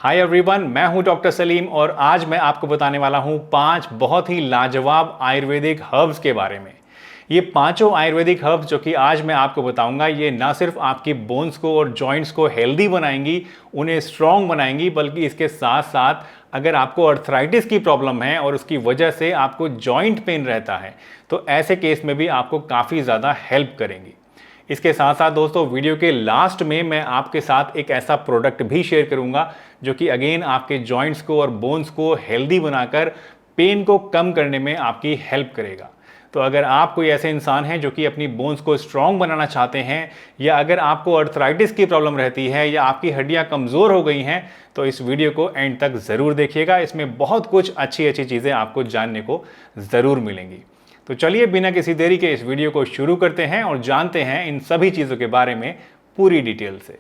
Hi everyone, मैं हूं doctor Salim और आज मैं आपको बताने वाला हूं 5 बहुत ही लाजवाब आयुर्वेदिक हर्ब्स के बारे में। ये पांचों आयुर्वेदिक हर्ब्स जो कि आज मैं आपको बताऊंगा, ये ना सिर्फ आपकी बोन्स को और जॉइंट्स को हेल्दी बनाएंगी, उन्हें स्ट्रॉन्ग बनाएंगी, बल्कि इसके साथ साथ अगर आपको अर्थराइटिस की प्रॉब्लम है और उसकी वजह से आपको जॉइंट पेन रहता है, तो ऐसे केस में भी आपको काफ़ी ज़्यादा हेल्प करेंगी। इसके साथ साथ दोस्तों, वीडियो के लास्ट में मैं आपके साथ एक ऐसा प्रोडक्ट भी शेयर करूंगा जो कि अगेन आपके जॉइंट्स को और बोन्स को हेल्दी बनाकर पेन को कम करने में आपकी हेल्प करेगा। तो अगर आप कोई ऐसे इंसान हैं जो कि अपनी बोन्स को स्ट्रॉन्ग बनाना चाहते हैं, या अगर आपको अर्थराइटिस की प्रॉब्लम रहती है, या आपकी हड्डियां कमज़ोर हो गई हैं, तो इस वीडियो को एंड तक ज़रूर देखिएगा। इसमें बहुत कुछ अच्छी अच्छी चीज़ें आपको जानने को ज़रूर मिलेंगी। तो चलिए बिना किसी देरी के इस वीडियो को शुरू करते हैं और जानते हैं इन सभी चीज़ों के बारे में पूरी डिटेल से।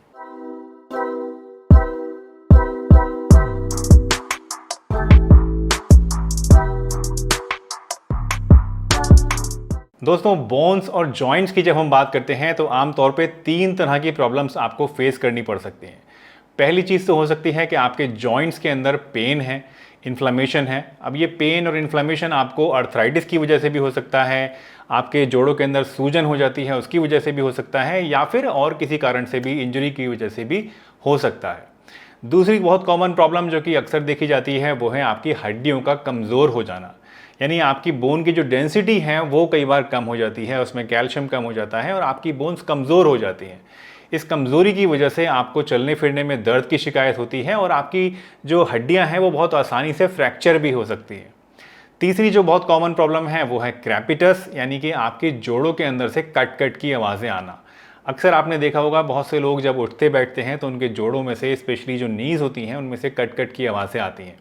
दोस्तों, बोन्स और जॉइंट्स की जब हम बात करते हैं तो आमतौर पे 3 तरह की प्रॉब्लम्स आपको फेस करनी पड़ सकती हैं। पहली चीज़ तो हो सकती है कि आपके जॉइंट्स के अंदर पेन है, इन्फ्लेमेशन है। अब ये पेन और इन्फ्लेमेशन आपको अर्थराइटिस की वजह से भी हो सकता है, आपके जोड़ों के अंदर सूजन हो जाती है उसकी वजह से भी हो सकता है, या फिर और किसी कारण से भी, इंजरी की वजह से भी हो सकता है। दूसरी बहुत कॉमन प्रॉब्लम जो कि अक्सर देखी जाती है वो है आपकी हड्डियों का कमज़ोर हो जाना। यानी आपकी बोन की जो डेंसिटी है वो कई बार कम हो जाती है, उसमें कैल्शियम कम हो जाता है और आपकी बोन्स कमज़ोर हो जाती हैं। इस कमज़ोरी की वजह से आपको चलने फिरने में दर्द की शिकायत होती है और आपकी जो हड्डियां हैं वो बहुत आसानी से फ्रैक्चर भी हो सकती हैं। तीसरी जो बहुत कॉमन प्रॉब्लम है वो है क्रैपिटस, यानी कि आपके जोड़ों के अंदर से कट कट की आवाज़ें आना। अक्सर आपने देखा होगा बहुत से लोग जब उठते बैठते हैं तो उनके जोड़ों में से, स्पेशली जो नीज़ होती हैं, उनमें से कट कट की आवाज़ें आती हैं।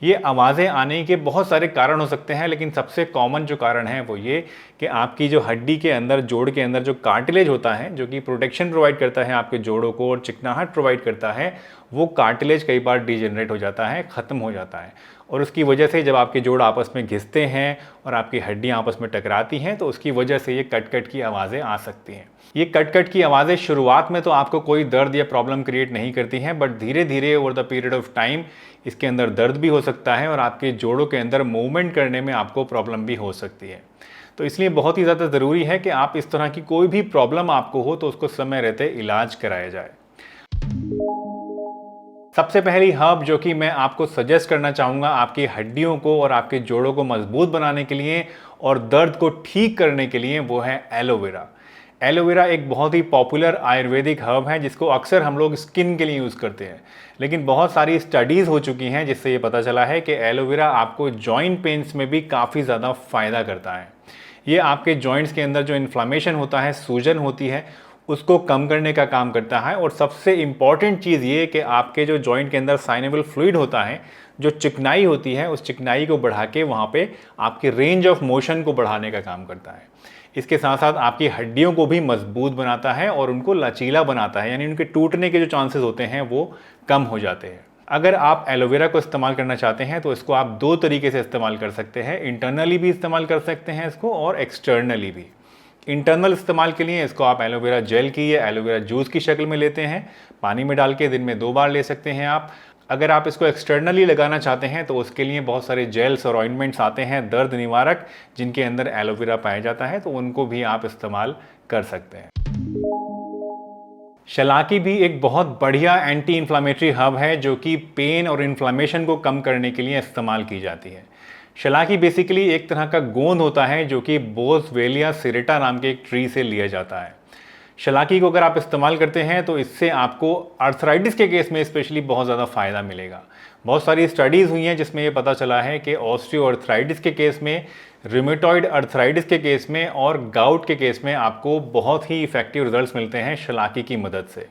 ये आवाज़ें आने के बहुत सारे कारण हो सकते हैं, लेकिन सबसे कॉमन जो कारण है वो ये कि आपकी जो हड्डी के अंदर, जोड़ के अंदर जो कार्टिलेज होता है, जो कि प्रोटेक्शन प्रोवाइड करता है आपके जोड़ों को और चिकनाहट प्रोवाइड करता है, वो कार्टिलेज कई बार डिजेनरेट हो जाता है, ख़त्म हो जाता है। और उसकी वजह से जब आपके जोड़ आपस में घिसते हैं और आपकी हड्डियाँ आपस में टकराती हैं, तो उसकी वजह से ये कट कट की आवाज़ें आ सकती हैं। ये कट कट की आवाज़ें शुरुआत में तो आपको कोई दर्द या प्रॉब्लम क्रिएट नहीं करती हैं, बट धीरे धीरे over the period of time इसके अंदर दर्द भी हो सकता है और आपके जोड़ों के अंदर मूवमेंट करने में आपको प्रॉब्लम भी हो सकती है। तो इसलिए बहुत ही ज़्यादा ज़रूरी है कि आप इस तरह की कोई भी प्रॉब्लम आपको हो तो उसको समय रहते इलाज कराया जाए। सबसे पहली हर्ब जो कि मैं आपको सजेस्ट करना चाहूँगा आपकी हड्डियों को और आपके जोड़ों को मजबूत बनाने के लिए और दर्द को ठीक करने के लिए, वो है एलोवेरा। एलोवेरा एक बहुत ही पॉपुलर आयुर्वेदिक हर्ब है जिसको अक्सर हम लोग स्किन के लिए यूज़ करते हैं, लेकिन बहुत सारी स्टडीज़ हो चुकी हैं जिससे ये पता चला है कि एलोवेरा आपको जॉइंट पेन्स में भी काफ़ी ज़्यादा फ़ायदा करता है। ये आपके जॉइंट्स के अंदर जो इन्फ्लामेशन होता है, सूजन होती है, उसको कम करने का काम करता है। और सबसे इम्पॉर्टेंट चीज़ ये कि आपके जो जॉइंट के अंदर साइनेबल फ्लूइड होता है, जो चिकनाई होती है, उस चिकनाई को बढ़ा के वहाँ पे आपके रेंज ऑफ मोशन को बढ़ाने का काम करता है। इसके साथ साथ आपकी हड्डियों को भी मजबूत बनाता है और उनको लचीला बनाता है, यानी उनके टूटने के जो चांसेस होते हैं वो कम हो जाते हैं। अगर आप एलोवेरा को इस्तेमाल करना चाहते हैं तो इसको आप 2 तरीके से इस्तेमाल कर सकते हैं। इंटरनली भी इस्तेमाल कर सकते हैं इसको और एक्सटर्नली भी। इंटरनल इस्तेमाल के लिए इसको आप एलोवेरा जेल की या एलोवेरा जूस की शक्ल में लेते हैं, पानी में डाल के दिन में 2 बार ले सकते हैं आप। अगर आप इसको एक्सटर्नली लगाना चाहते हैं तो उसके लिए बहुत सारे जेल्स और ऑइंटमेंट्स आते हैं दर्द निवारक, जिनके अंदर एलोवेरा पाया जाता है, तो उनको भी आप इस्तेमाल कर सकते हैं। शलाकी भी एक बहुत बढ़िया एंटी इन्फ्लामेटरी हर्ब है जो कि पेन और इन्फ्लामेशन को कम करने के लिए इस्तेमाल की जाती है। शलाकी बेसिकली एक तरह का गोंद होता है जो कि बोसवेलिया सिरेटा नाम के एक ट्री से लिया जाता है। शलाकी को अगर आप इस्तेमाल करते हैं तो इससे आपको अर्थराइटिस के केस में स्पेशली बहुत ज़्यादा फ़ायदा मिलेगा। बहुत सारी स्टडीज़ हुई हैं जिसमें ये पता चला है कि ऑस्टियोआर्थराइटिस के केस में, रूमेटॉइड अर्थराइटिस के केस में और गाउट के केस में आपको बहुत ही इफेक्टिव रिजल्ट्स मिलते हैं शलाकी की मदद से।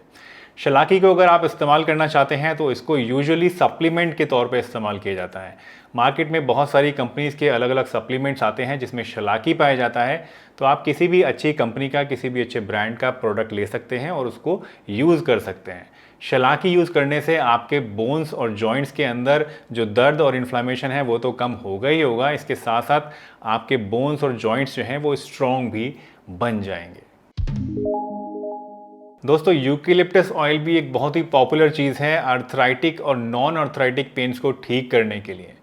शलाकी को अगर आप इस्तेमाल करना चाहते हैं तो इसको यूजुअली सप्लीमेंट के तौर पे इस्तेमाल किया जाता है। मार्केट में बहुत सारी कंपनीज़ के अलग अलग सप्लीमेंट्स आते हैं जिसमें शलाकी पाया जाता है, तो आप किसी भी अच्छी कंपनी का, किसी भी अच्छे ब्रांड का प्रोडक्ट ले सकते हैं और उसको यूज़ कर सकते हैं। शलाकी यूज़ करने से आपके बोन्स और जॉइंट्स के अंदर जो दर्द और इन्फ्लामेशन है वो तो कम होगा ही होगा, इसके साथ साथ आपके बोन्स और जॉइंट्स जो हैं वो स्ट्रॉन्ग भी बन जाएंगे। दोस्तों यूकेलिप्टस ऑयल भी एक बहुत ही पॉपुलर चीज़ है अर्थराइटिक और नॉन अर्थराइटिक पेन्स को ठीक करने के लिए।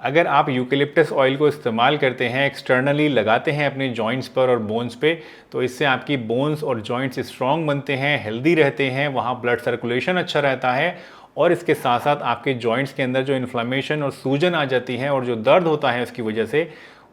अगर आप यूकेलिप्टस ऑयल को इस्तेमाल करते हैं, एक्सटर्नली लगाते हैं अपने जॉइंट्स पर और बोन्स पे, तो इससे आपकी बोन्स और जॉइंट्स स्ट्रॉन्ग बनते हैं, हेल्दी रहते हैं, वहाँ ब्लड सर्कुलेशन अच्छा रहता है और इसके साथ साथ आपके जॉइंट्स के अंदर जो इन्फ्लेमेशन और सूजन आ जाती है और जो दर्द होता है उसकी वजह से,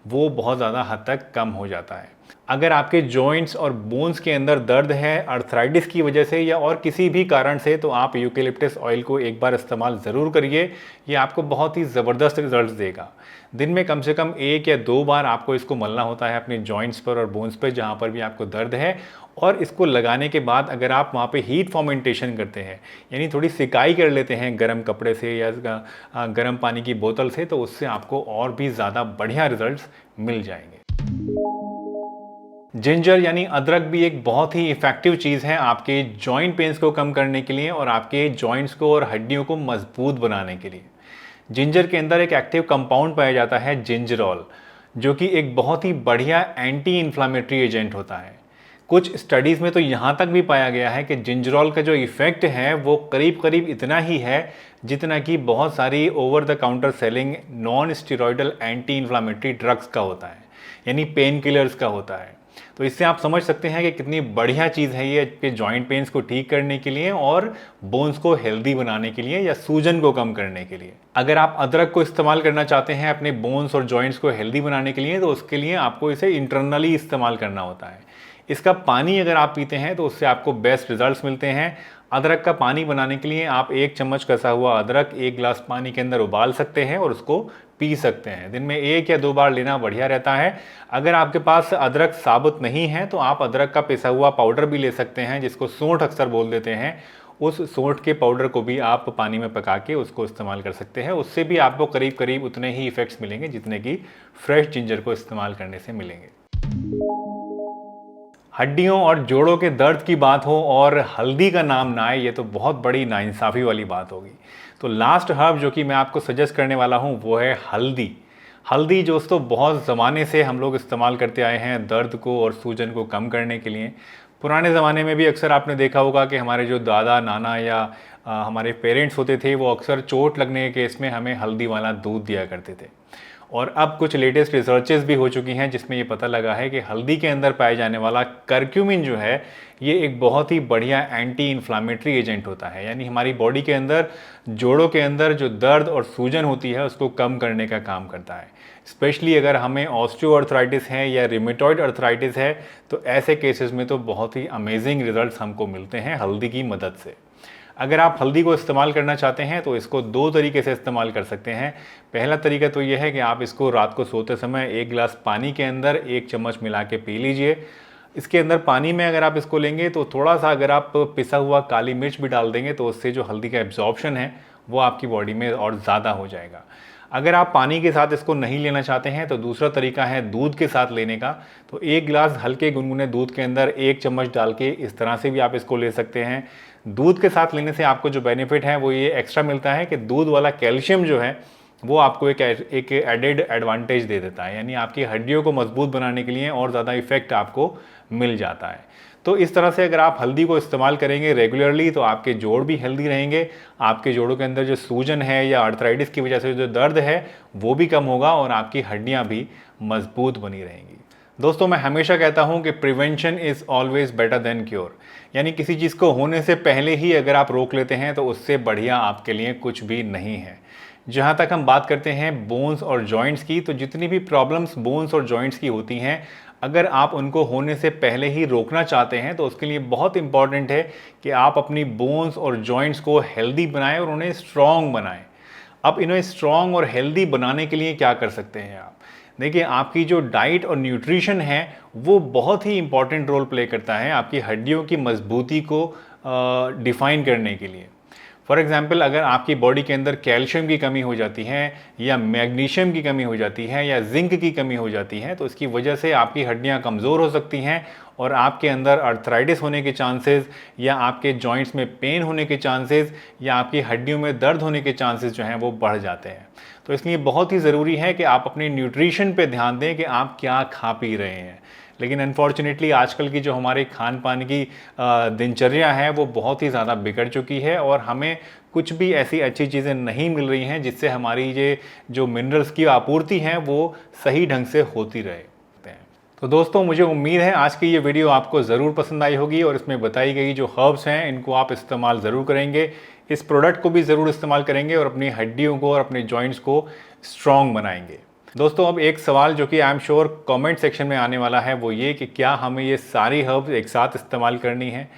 वो बहुत ज़्यादा हद तक कम हो जाता है। अगर आपके जॉइंट्स और बोन्स के अंदर दर्द है अर्थराइटिस की वजह से या और किसी भी कारण से, तो आप यूकेलिप्टस ऑयल को एक बार इस्तेमाल ज़रूर करिए। ये आपको बहुत ही ज़बरदस्त रिजल्ट्स देगा। दिन में कम से कम 1 या 2 बार आपको इसको मलना होता है अपने जॉइंट्स पर और बोन्स पर जहाँ पर भी आपको दर्द है। और इसको लगाने के बाद अगर आप वहाँ पे हीट फॉर्मेंटेशन करते हैं, यानी थोड़ी सिकाई कर लेते हैं गर्म कपड़े से या गर्म पानी की बोतल से, तो उससे आपको और भी ज़्यादा बढ़िया रिजल्ट्स मिल जाएंगे। जिंजर यानी अदरक भी एक बहुत ही इफ़ेक्टिव चीज़ है आपके जॉइंट पेन्स को कम करने के लिए और आपके जॉइंट्स को और हड्डियों को मजबूत बनाने के लिए। जिंजर के अंदर एक एक्टिव कंपाउंड पाया जाता है जिंजरॉल, जो कि एक बहुत ही बढ़िया एंटी इन्फ्लामेटरी एजेंट होता है। कुछ स्टडीज़ में तो यहाँ तक भी पाया गया है कि जिंजरॉल का जो इफ़ेक्ट है वो करीब करीब इतना ही है जितना कि बहुत सारी over the counter selling non steroidal anti inflammatory drugs का होता है, यानी पेन किलर्स का होता है। तो इससे आप समझ सकते हैं कि कितनी बढ़िया चीज़ है ये आपके जॉइंट पेन्स को ठीक करने के लिए और बोन्स को हेल्दी बनाने के लिए या सूजन को कम करने के लिए। अगर आप अदरक को इस्तेमाल करना चाहते हैं अपने बोन्स और जॉइंट्स को हेल्दी बनाने के लिए, तो उसके लिए आपको इसे इंटरनली इस्तेमाल करना होता है। इसका पानी अगर आप पीते हैं तो उससे आपको बेस्ट रिजल्ट्स मिलते हैं। अदरक का पानी बनाने के लिए आप 1 चम्मच कसा हुआ अदरक 1 गिलास पानी के अंदर उबाल सकते हैं और उसको पी सकते हैं। दिन में 1 या 2 बार लेना बढ़िया रहता है। अगर आपके पास अदरक साबुत नहीं है तो आप अदरक का पिसा हुआ पाउडर भी ले सकते हैं, जिसको सोंठ अक्सर बोल देते हैं। उस सोंठ के पाउडर को भी आप पानी में पका के उसको इस्तेमाल कर सकते हैं। उससे भी आपको करीब करीब उतने ही इफ़ेक्ट्स मिलेंगे जितने कि फ्रेश जिंजर को इस्तेमाल करने से मिलेंगे। हड्डियों और जोड़ों के दर्द की बात हो और हल्दी का नाम ना आए, ये तो बहुत बड़ी नाइंसाफ़ी वाली बात होगी। तो लास्ट हर्ब जो कि मैं आपको सजेस्ट करने वाला हूँ वो है हल्दी। हल्दी दोस्तों बहुत ज़माने से हम लोग इस्तेमाल करते आए हैं दर्द को और सूजन को कम करने के लिए। पुराने ज़माने में भी अक्सर आपने देखा होगा कि हमारे जो दादा नाना या हमारे पेरेंट्स होते थे, वो अक्सर चोट लगने के केस में हमें हल्दी वाला दूध दिया करते थे। और अब कुछ लेटेस्ट रिसर्चेस भी हो चुकी हैं जिसमें ये पता लगा है कि हल्दी के अंदर पाए जाने वाला करक्यूमिन जो है, ये एक बहुत ही बढ़िया एंटी इन्फ्लामेटरी एजेंट होता है। यानी हमारी बॉडी के अंदर जोड़ों के अंदर जो दर्द और सूजन होती है उसको कम करने का काम करता है। स्पेशली अगर हमें ऑस्टियोआर्थराइटिस है या रिमेटॉइड अर्थराइटिस है, तो ऐसे केसेस में तो बहुत ही अमेजिंग रिजल्ट्स हमको मिलते हैं हल्दी की मदद से। अगर आप हल्दी को इस्तेमाल करना चाहते हैं तो इसको 2 तरीके से इस्तेमाल कर सकते हैं। पहला तरीका तो यह है कि आप इसको रात को सोते समय 1 गिलास पानी के अंदर 1 चम्मच मिला के पी लीजिए। इसके अंदर पानी में अगर आप इसको लेंगे तो थोड़ा सा अगर आप पिसा हुआ काली मिर्च भी डाल देंगे तो उससे जो हल्दी का एब्जॉर्प्शन है वो आपकी बॉडी में और ज़्यादा हो जाएगा। अगर आप पानी के साथ इसको नहीं लेना चाहते हैं तो दूसरा तरीका है दूध के साथ लेने का। तो 1 गिलास हल्के गुनगुने दूध के अंदर 1 चम्मच डाल के इस तरह से भी आप इसको ले सकते हैं। दूध के साथ लेने से आपको जो बेनिफिट है वो ये एक्स्ट्रा मिलता है कि दूध वाला कैल्शियम जो है वो आपको एक एडेड एडवांटेज दे देता है, यानी आपकी हड्डियों को मजबूत बनाने के लिए और ज़्यादा इफेक्ट आपको मिल जाता है। तो इस तरह से अगर आप हल्दी को इस्तेमाल करेंगे रेगुलरली तो आपके जोड़ भी हेल्दी रहेंगे, आपके जोड़ों के अंदर जो सूजन है या आर्थराइटिस की वजह से जो दर्द है वो भी कम होगा और आपकी हड्डियाँ भी मजबूत बनी रहेंगी। दोस्तों मैं हमेशा कहता हूँ कि prevention is always better than cure, यानी किसी चीज़ को होने से पहले ही अगर आप रोक लेते हैं तो उससे बढ़िया आपके लिए कुछ भी नहीं है। जहाँ तक हम बात करते हैं बोन्स और जॉइंट्स की, तो जितनी भी प्रॉब्लम्स बोन्स और जॉइंट्स की होती हैं, अगर आप उनको होने से पहले ही रोकना चाहते हैं तो उसके लिए बहुत इंपॉर्टेंट है कि आप अपनी बोन्स और जॉइंट्स को हेल्दी बनाएं और उन्हें स्ट्रॉन्ग बनाएं। अब इन्हें स्ट्रॉन्ग और हेल्दी बनाने के लिए क्या कर सकते हैं आप? देखिए, आपकी जो डाइट और न्यूट्रिशन है वो बहुत ही इंपॉर्टेंट रोल प्ले करता है आपकी हड्डियों की मजबूती को डिफ़ाइन करने के लिए। फॉर एग्जाम्पल, अगर आपकी बॉडी के अंदर कैल्शियम की कमी हो जाती है या मैग्नीशियम की कमी हो जाती है या जिंक की कमी हो जाती है तो इसकी वजह से आपकी हड्डियां कमज़ोर हो सकती हैं और आपके अंदर अर्थराइटिस होने के चांसेस या आपके जॉइंट्स में पेन होने के चांसेस या आपकी हड्डियों में दर्द होने के चांसेस जो हैं वो बढ़ जाते हैं। तो इसलिए बहुत ही ज़रूरी है कि आप अपने न्यूट्रिशन पे ध्यान दें कि आप क्या खा पी रहे हैं। लेकिन अनफॉर्चुनेटली आजकल की जो हमारे खान पान की दिनचर्या है वो बहुत ही ज़्यादा बिगड़ चुकी है और हमें कुछ भी ऐसी अच्छी चीज़ें नहीं मिल रही हैं जिससे हमारी ये जो मिनरल्स की आपूर्ति है वो सही ढंग से होती रहे। तो दोस्तों मुझे उम्मीद है आज की ये वीडियो आपको ज़रूर पसंद आई होगी और इसमें बताई गई जो हर्ब्स हैं इनको आप इस्तेमाल ज़रूर करेंगे, इस प्रोडक्ट को भी ज़रूर इस्तेमाल करेंगे और अपनी हड्डियों को और अपने जॉइंट्स को स्ट्रॉन्ग बनाएंगे। दोस्तों अब एक सवाल जो कि I am sure comment section में आने वाला है वो ये कि क्या हमें ये सारी हर्ब्स एक साथ इस्तेमाल करनी है।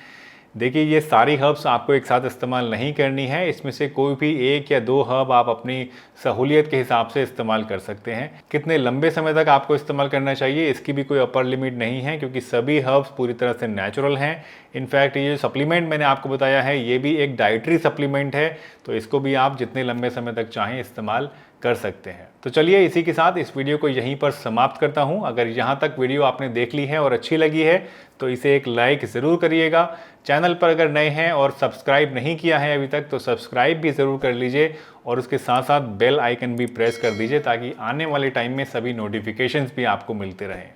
देखिए ये सारी हर्ब्स आपको एक साथ इस्तेमाल नहीं करनी है, इसमें से कोई भी एक या दो हर्ब आप अपनी सहूलियत के हिसाब से इस्तेमाल कर सकते हैं। कितने लंबे समय तक आपको इस्तेमाल करना चाहिए इसकी भी कोई अपर लिमिट नहीं है क्योंकि सभी हर्ब्स पूरी तरह से नेचुरल हैं। इनफैक्ट ये सप्लीमेंट मैंने आपको बताया है ये भी एक डाइटरी सप्लीमेंट है, तो इसको भी आप जितने लंबे समय तक चाहें इस्तेमाल कर सकते हैं। तो चलिए इसी के साथ इस वीडियो को यहीं पर समाप्त करता हूं। अगर यहाँ तक वीडियो आपने देख ली है और अच्छी लगी है तो इसे एक लाइक ज़रूर करिएगा। चैनल पर अगर नए हैं और सब्सक्राइब नहीं किया है अभी तक तो सब्सक्राइब भी ज़रूर कर लीजिए और उसके साथ साथ बेल आइकन भी प्रेस कर दीजिए ताकि आने वाले टाइम में सभी नोटिफिकेशंस भी आपको मिलते रहें।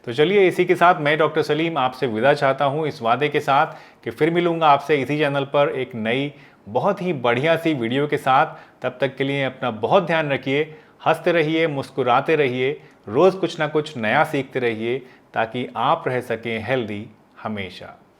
तो चलिए इसी के साथ मैं डॉक्टर सलीम आपसे विदा चाहता हूँ इस वादे के साथ कि फिर मिलूँगा आपसे इसी चैनल पर एक नई बहुत ही बढ़िया सी वीडियो के साथ। तब तक के लिए अपना बहुत ध्यान रखिए, हंसते रहिए, मुस्कुराते रहिए, रोज़ कुछ ना कुछ नया सीखते रहिए ताकि आप रह सकें हेल्दी हमेशा।